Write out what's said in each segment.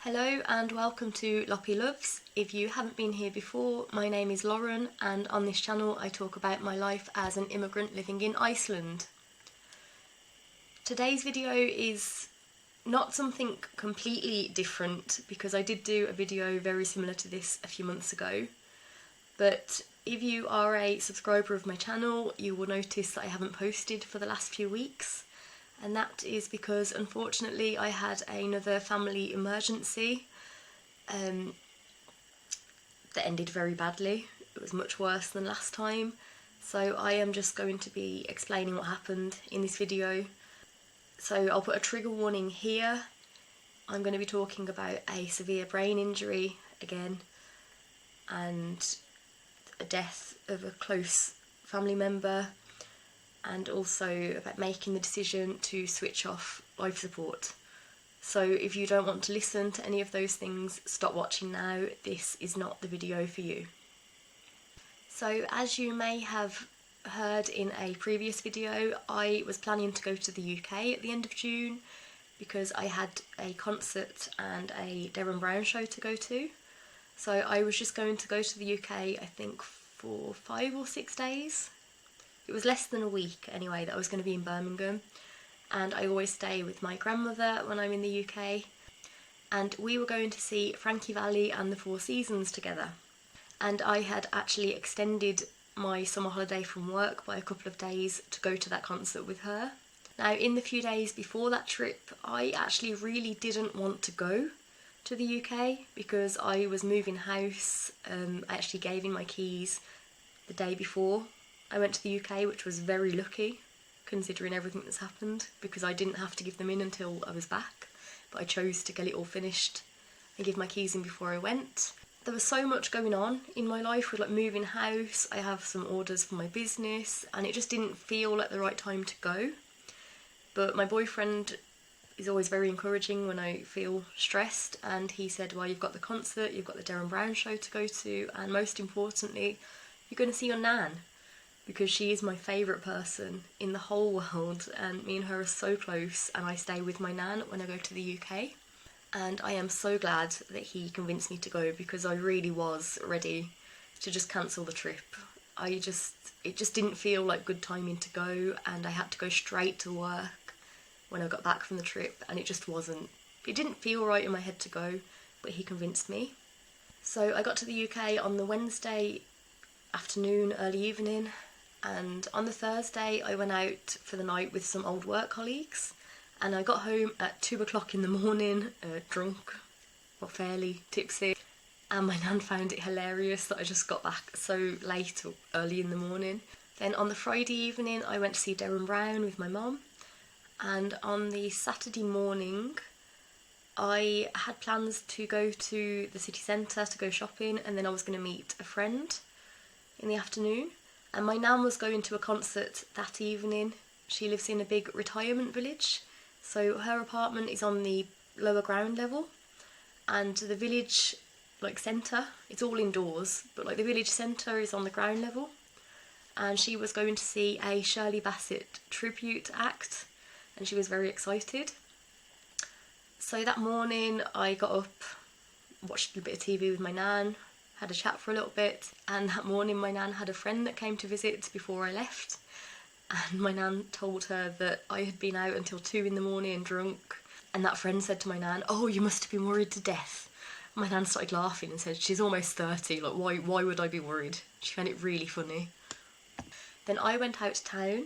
Hello and welcome to Loppy Loves. If you haven't been here before, my name is Lauren and on this channel I talk about my life as an immigrant living in Iceland. Today's video is not something completely different because I did do a video very similar to this a few months ago, but if you are a subscriber of my channel you will notice that I haven't posted for the last few weeks. And that is because unfortunately I had another family emergency that ended very badly. It was much worse than last time, so I am just going to be explaining what happened in this video. So I'll put a trigger warning here. I'm going to be talking about a severe brain injury again and a death of a close family member, and also about making the decision to switch off life support. So if you don't want to listen to any of those things, stop watching now. This is not the video for you. So as you may have heard in a previous video, I was planning to go to the UK at the end of June because I had a concert and a Derren Brown show to go to. So I was just going to go to the UK, I think for 5 or 6 days. It was less than a week anyway that I was going to be in Birmingham, and I always stay with my grandmother when I'm in the UK, and we were going to see Frankie Valli and the Four Seasons together. And I had actually extended my summer holiday from work by a couple of days to go to that concert with her. Now in the few days before that trip I actually really didn't want to go to the UK because I was moving house. I actually gave in my keys the day before I went to the UK, which was very lucky considering everything that's happened, because I didn't have to give them in until I was back, but I chose to get it all finished and give my keys in before I went. There was so much going on in my life with like moving house, I have some orders for my business, and it just didn't feel like the right time to go. But my boyfriend is always very encouraging when I feel stressed, and he said, well, you've got the concert, you've got the Derren Brown show to go to, and most importantly, you're going to see your nan, because she is my favourite person in the whole world, and me and her are so close, and I stay with my nan when I go to the UK. And I am so glad that he convinced me to go, because I really was ready to just cancel the trip. It just didn't feel like good timing to go, and I had to go straight to work when I got back from the trip, and it didn't feel right in my head to go, but he convinced me. So I got to the UK on the Wednesday afternoon, early evening, and on the Thursday I went out for the night with some old work colleagues, and I got home at 2 o'clock in the morning, drunk, or fairly tipsy, and my nan found it hilarious that I just got back so late or early in the morning. Then on the Friday evening I went to see Derren Brown with my mum, and on the Saturday morning I had plans to go to the city centre to go shopping, and then I was going to meet a friend in the afternoon. And my nan was going to a concert that evening. She lives in a big retirement village, so her apartment is on the lower ground level, and the village centre, it's all indoors, but the village centre is on the ground level, and she was going to see a Shirley Bassey tribute act, and she was very excited. So that morning I got up, watched a bit of TV with my nan, had a chat for a little bit, and that morning my nan had a friend that came to visit before I left, and my nan told her that I had been out until 2 in the morning drunk, and that friend said to my nan, oh, you must have been worried to death. My nan started laughing and said, she's almost 30, why would I be worried? She found it really funny. Then I went out to town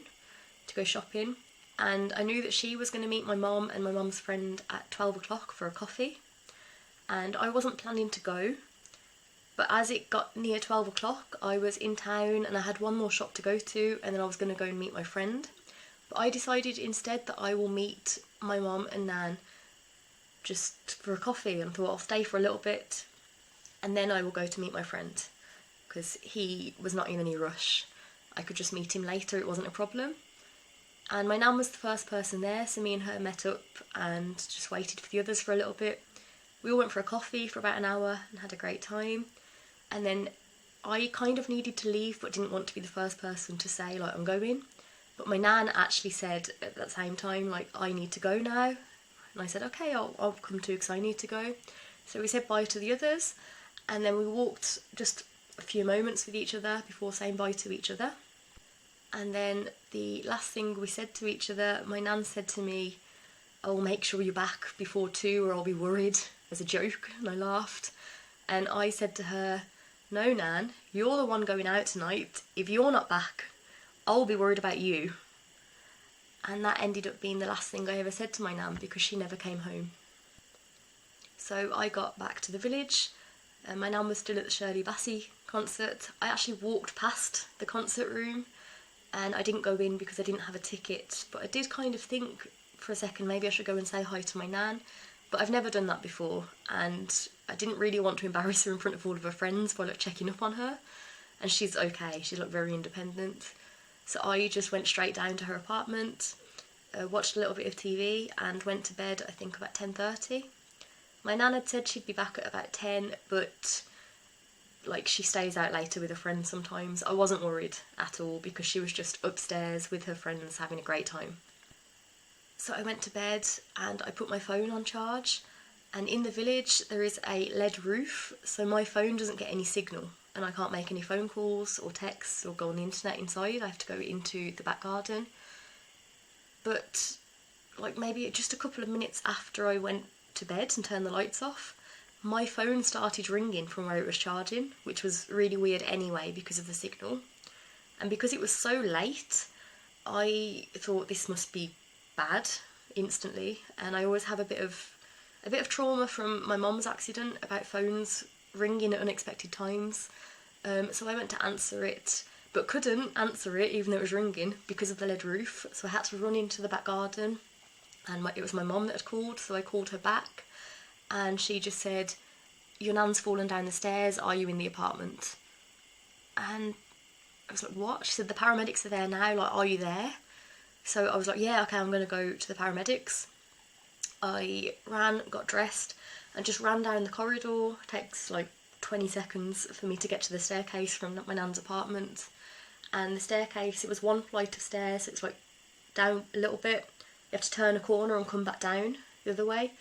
to go shopping, and I knew that she was going to meet my mum and my mum's friend at 12 o'clock for a coffee, and I wasn't planning to go. But as it got near 12 o'clock, I was in town and I had one more shop to go to, and then I was going to go and meet my friend. But I decided instead that I will meet my mum and nan just for a coffee, and thought I'll stay for a little bit and then I will go to meet my friend, because he was not in any rush. I could just meet him later, it wasn't a problem. And my nan was the first person there, so me and her met up and just waited for the others for a little bit. We all went for a coffee for about an hour and had a great time. And then I kind of needed to leave but didn't want to be the first person to say I'm going. But my nan actually said at that same time I need to go now. And I said, okay, I'll come too because I need to go. So we said bye to the others, and then we walked just a few moments with each other before saying bye to each other. And then the last thing we said to each other, my nan said to me, I'll make sure you're back before 2 or I'll be worried, as a joke, and I laughed. And I said to her, no, Nan, you're the one going out tonight. If you're not back, I'll be worried about you. And that ended up being the last thing I ever said to my nan, because she never came home. So I got back to the village, and my nan was still at the Shirley Bassey concert. I actually walked past the concert room, and I didn't go in because I didn't have a ticket, but I did kind of think for a second maybe I should go and say hi to my nan, but I've never done that before, and I didn't really want to embarrass her in front of all of her friends by like checking up on her, and she's okay, she's like very independent. So I just went straight down to her apartment, watched a little bit of TV and went to bed, I think about 10:30. My nan had said she'd be back at about 10, but like she stays out later with her friends sometimes. I wasn't worried at all because she was just upstairs with her friends having a great time. So I went to bed and I put my phone on charge, and in the village there is a lead roof, so my phone doesn't get any signal and I can't make any phone calls or texts or go on the internet inside. I have to go into the back garden. But like maybe just a couple of minutes after I went to bed and turned the lights off, my phone started ringing from where it was charging, which was really weird anyway because of the signal. And because it was so late, I thought this must be bad instantly, and I always have a bit of trauma from my mum's accident about phones ringing at unexpected times. So I went to answer it, but couldn't answer it even though it was ringing because of the lead roof. So I had to run into the back garden, and it was my mum that had called, so I called her back, and she just said, your nan's fallen down the stairs, are you in the apartment? And I was like, what? She said, the paramedics are there now, like, are you there? So I was like, yeah, okay, I'm going to go to the paramedics. I ran, got dressed, and just ran down the corridor. It takes like 20 seconds for me to get to the staircase from my nan's apartment. And the staircase, it was one flight of stairs, so it's like down a little bit. You have to turn a corner and come back down the other way.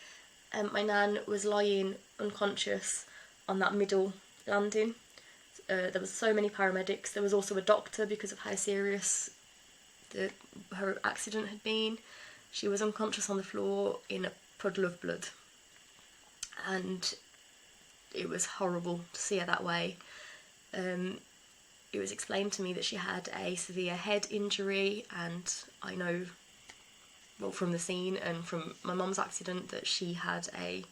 And my nan was lying unconscious on that middle landing. There was so many paramedics. There was also a doctor because of how serious her accident had been. She was unconscious on the floor in a puddle of blood. And it was horrible to see her that way. It was explained to me that she had a severe head injury, and I know, well, from the scene and from my mum's accident, that she had a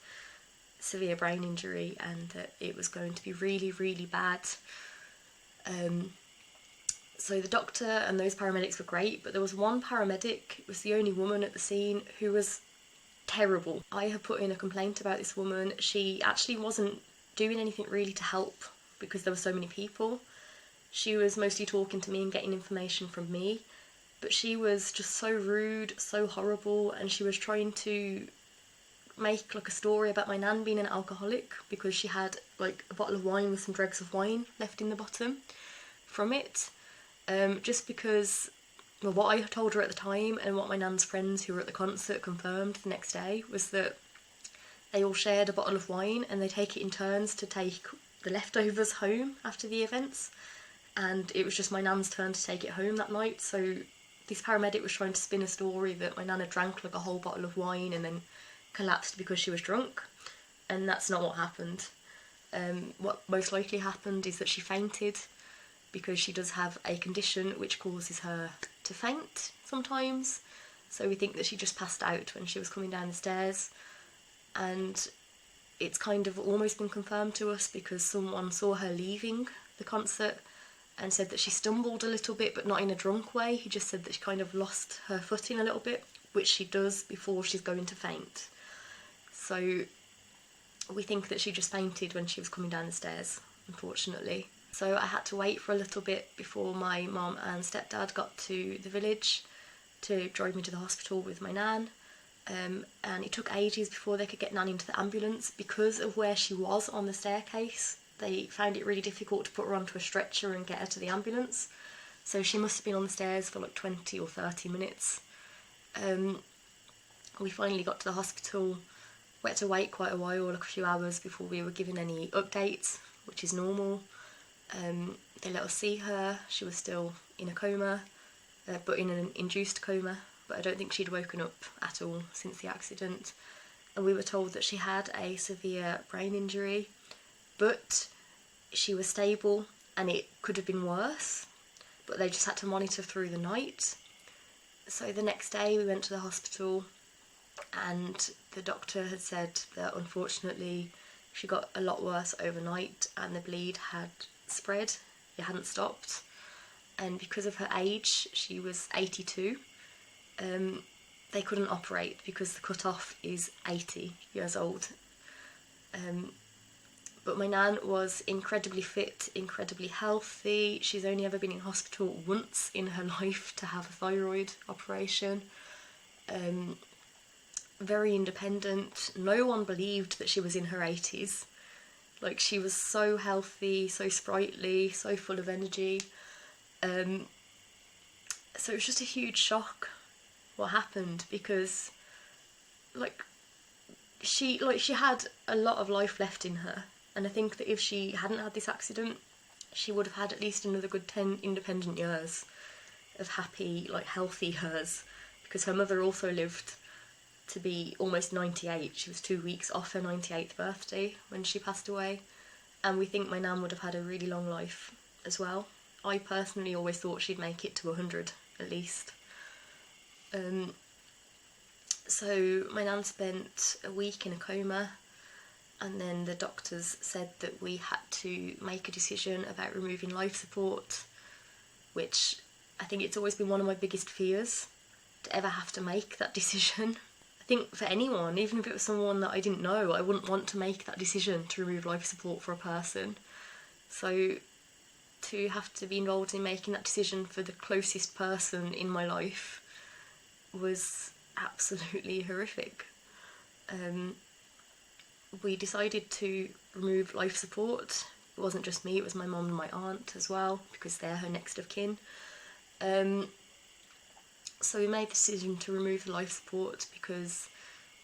severe brain injury and that it was going to be really, really bad. So the doctor and those paramedics were great, but there was one paramedic, it was the only woman at the scene, who was terrible. I have put in a complaint about this woman. She actually wasn't doing anything really to help because there were so many people. She was mostly talking to me and getting information from me, but she was just so rude, so horrible, and she was trying to make like a story about my nan being an alcoholic because she had like a bottle of wine with some dregs of wine left in the bottom from it. Just because, well, what I told her at the time and what my nan's friends who were at the concert confirmed the next day was that they all shared a bottle of wine and they take it in turns to take the leftovers home after the events, and it was just my nan's turn to take it home that night. So this paramedic was trying to spin a story that my nan had drank like a whole bottle of wine and then collapsed because she was drunk, and that's not what happened. What most likely happened is that she fainted, because she does have a condition which causes her to faint sometimes. So we think that she just passed out when she was coming down the stairs, and it's kind of almost been confirmed to us because someone saw her leaving the concert and said that she stumbled a little bit, but not in a drunk way. He just said that she kind of lost her footing a little bit, which she does before she's going to faint. So we think that she just fainted when she was coming down the stairs, unfortunately. So I had to wait for a little bit before my mum and stepdad got to the village to drive me to the hospital with my nan. And it took ages before they could get nan into the ambulance because of where she was on the staircase. They found it really difficult to put her onto a stretcher and get her to the ambulance. So she must have been on the stairs for like 20 or 30 minutes. We finally got to the hospital. We had to wait quite a while, like a few hours, before we were given any updates, which is normal. They let us see her. She was still in a coma, but in an induced coma, but I don't think she'd woken up at all since the accident. And we were told that she had a severe brain injury, but she was stable and it could have been worse, but they just had to monitor through the night. So the next day we went to the hospital and the doctor had said that unfortunately she got a lot worse overnight and the bleed had spread, it hadn't stopped. And because of her age, she was 82, they couldn't operate because the cut-off is 80 years old. But my nan was incredibly fit, incredibly healthy. She's only ever been in hospital once in her life to have a thyroid operation. Very independent. No one believed that she was in her 80s. Like, she was so healthy, so sprightly, so full of energy. So it was just a huge shock what happened, because she had a lot of life left in her, and I think that if she hadn't had this accident, she would have had at least another good 10 independent years of happy, healthy years, because her mother also lived to be almost 98. She was 2 weeks off her 98th birthday when she passed away, and we think my nan would have had a really long life as well. I personally always thought she'd make it to 100 at least. So my nan spent a week in a coma, and then the doctors said that we had to make a decision about removing life support, which I think it's always been one of my biggest fears, to ever have to make that decision. I think for anyone, even if it was someone that I didn't know, I wouldn't want to make that decision to remove life support for a person. So to have to be involved in making that decision for the closest person in my life was absolutely horrific. We decided to remove life support. It wasn't just me, it was my mum and my aunt as well, because they're her next of kin. So we made the decision to remove the life support because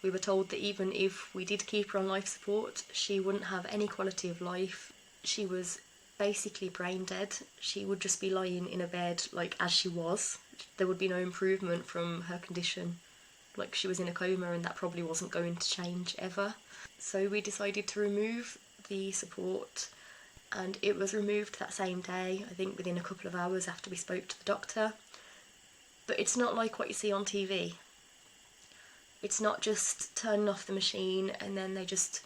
we were told that even if we did keep her on life support, she wouldn't have any quality of life. She was basically brain dead. She would just be lying in a bed as she was. There would be no improvement from her condition. She was in a coma, and that probably wasn't going to change ever. So we decided to remove the support, and it was removed that same day, I think within a couple of hours after we spoke to the doctor. But it's not like what you see on TV. It's not just turning off the machine and then they just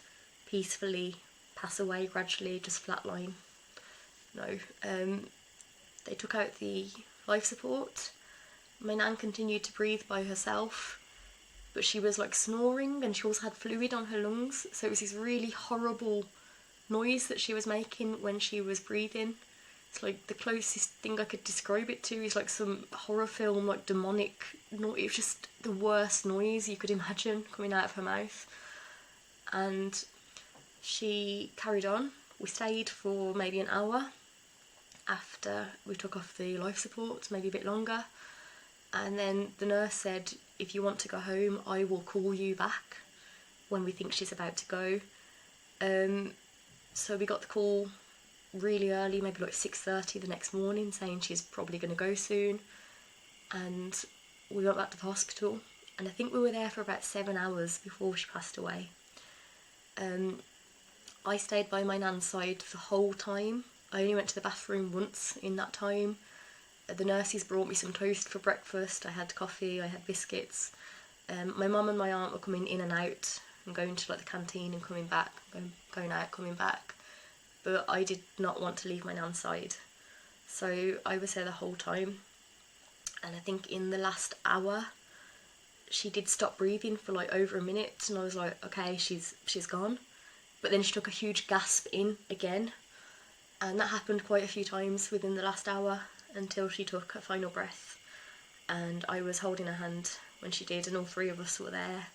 peacefully pass away gradually, just flatline. No, they took out the life support. My nan continued to breathe by herself, but she was snoring, and she also had fluid on her lungs, so it was this really horrible noise that she was making when she was breathing. It's the closest thing I could describe it to is some horror film, demonic noise. It was just the worst noise you could imagine coming out of her mouth. And she carried on. We stayed for maybe an hour after we took off the life support, maybe a bit longer. And then the nurse said, if you want to go home, I will call you back when we think she's about to go. So we got the call really early, maybe 6:30 the next morning, saying she's probably going to go soon. And we went back to the hospital, and I think we were there for about 7 hours before she passed away. I stayed by my nan's side the whole time. I only went to the bathroom once in that time. The nurses brought me some toast for breakfast. I had coffee, I had biscuits. My mum and my aunt were coming in and out and going to the canteen and coming back, going out, coming back. But I did not want to leave my nan's side. So I was there the whole time. And I think in the last hour, she did stop breathing for over a minute, and I was like, okay, she's gone. But then she took a huge gasp in again, and that happened quite a few times within the last hour until she took her final breath. And I was holding her hand when she did, and all three of us were there.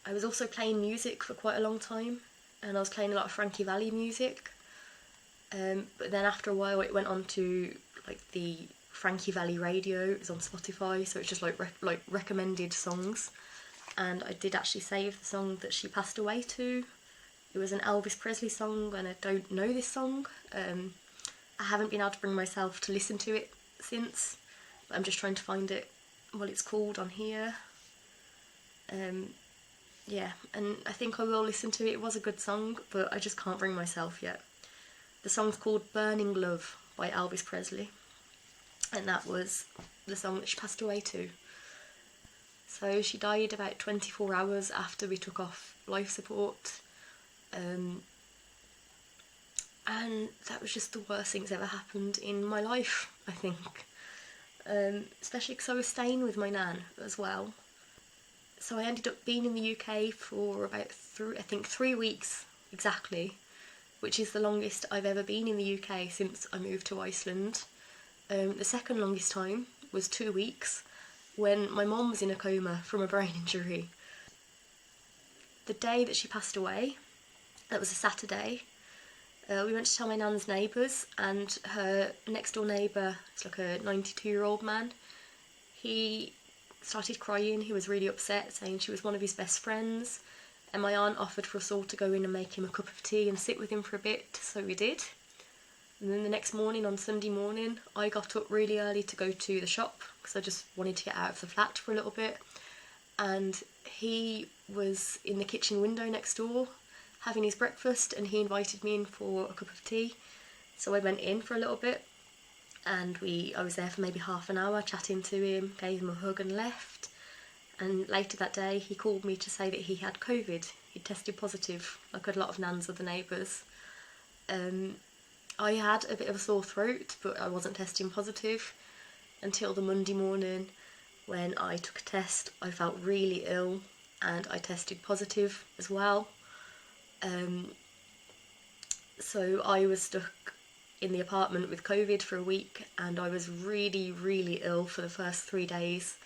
I was also playing music for quite a long time, and I was playing a lot of Frankie Valli music. But then after a while it went on to the Frankie Valli Radio is on Spotify, so it's just like recommended songs. And I did actually save the song that she passed away to. It was an Elvis Presley song, and I don't know this song. I haven't been able to bring myself to listen to it since, but I'm just trying to find it, what it's called on here. Yeah, and I think I will listen to it. It was a good song, but I just can't bring myself yet. The song's called Burning Love by Elvis Presley, and that was the song that she passed away to. So she died about 24 hours after we took off life support, and that was just the worst thing that's ever happened in my life, I think. Especially because I was staying with my nan as well. So I ended up being in the UK for about 3 weeks exactly, which is the longest I've ever been in the UK since I moved to Iceland. The second longest time was 2 weeks, when my mum was in a coma from a brain injury. The day that she passed away, that was a Saturday, we went to tell my nan's neighbours, and her next door neighbour, it's like a 92-year-old man, he started crying. He was really upset, saying she was one of his best friends, and my aunt offered for us all to go in and make him a cup of tea and sit with him for a bit, so we did. And then the next morning, on Sunday morning, I got up really early to go to the shop because I just wanted to get out of the flat for a little bit, and he was in the kitchen window next door having his breakfast, and he invited me in for a cup of tea. So I went in for a little bit, and I was there for maybe half an hour chatting to him, gave him a hug and left. And later that day he called me to say that he had COVID. He tested positive, like a lot of nans of the neighbours. I had a bit of a sore throat, but I wasn't testing positive until the Monday morning when I took a test. I felt really ill and I tested positive as well. So I was stuck in the apartment with COVID for a week, and I was really, really ill for the first 3 days.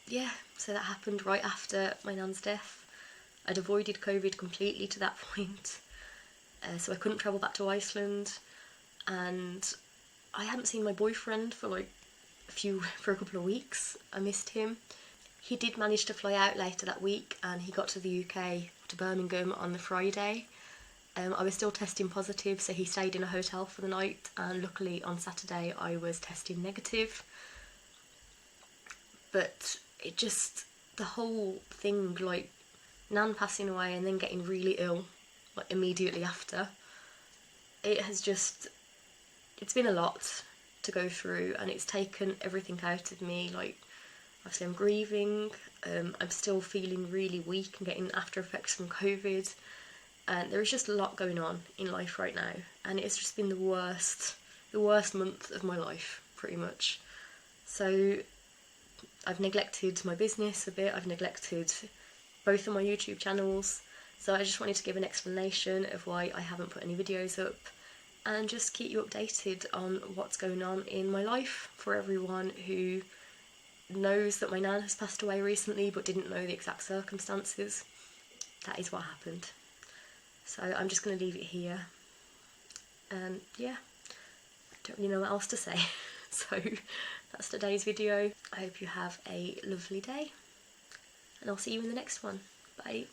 Yeah, so that happened right after my nan's death. I'd avoided COVID completely to that point, so I couldn't travel back to Iceland, and I hadn't seen my boyfriend for a couple of weeks. I missed him. He did manage to fly out later that week, and he got to the UK, to Birmingham, on the Friday. I was still testing positive, so he stayed in a hotel for the night, and luckily on Saturday I was testing negative. But the whole thing, Nan passing away and then getting really ill, immediately after, it's been a lot to go through, and it's taken everything out of me. Obviously I'm grieving, I'm still feeling really weak and getting after effects from COVID, and there is just a lot going on in life right now, and it's just been the worst month of my life, pretty much. So I've neglected my business a bit, I've neglected both of my YouTube channels, so I just wanted to give an explanation of why I haven't put any videos up, and just keep you updated on what's going on in my life for everyone who knows that my nan has passed away recently but didn't know the exact circumstances. That is what happened. So I'm just going to leave it here. And yeah, I don't really know what else to say. So that's today's video. I hope you have a lovely day, and I'll see you in the next one. Bye.